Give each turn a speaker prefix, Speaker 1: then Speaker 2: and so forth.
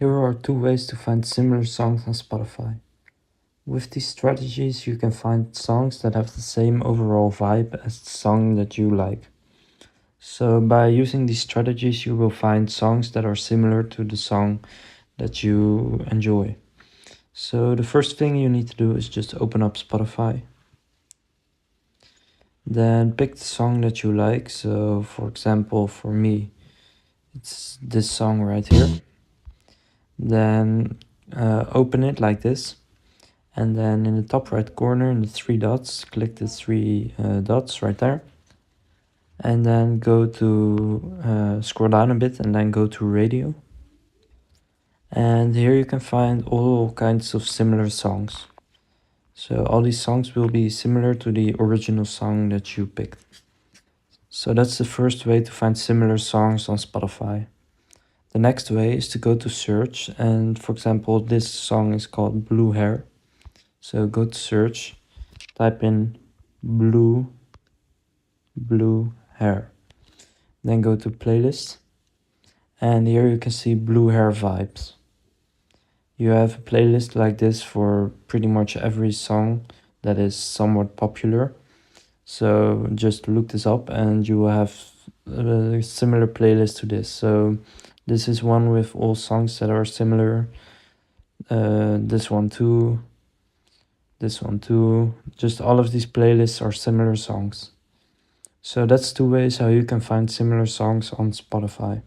Speaker 1: Here are two ways to find similar songs on Spotify. With these strategies, you can find songs that have the same overall vibe as the song that you like. So by using these strategies, you will find songs that are similar to the song that you enjoy. So the first thing you need to do is just open up Spotify. Then pick the song that you like. So for example, for me, it's this song right here. Then open it like this. And then in the top right corner in the three dots, click the three dots right there. And then go to, scroll down a bit and then go to radio. And here you can find all kinds of similar songs. So all these songs will be similar to the original song that you picked. So that's the first way to find similar songs on Spotify. The next way is to go to search, and for example, this song is called Blue Hair. So go to search, type in blue hair. Then go to playlist, and here you can see Blue Hair Vibes. You have a playlist like this for pretty much every song that is somewhat popular. So just look this up and you will have a similar playlist to this. So this is one with all songs that are similar. This one too. Just all of these playlists are similar songs. So that's two ways how you can find similar songs on Spotify.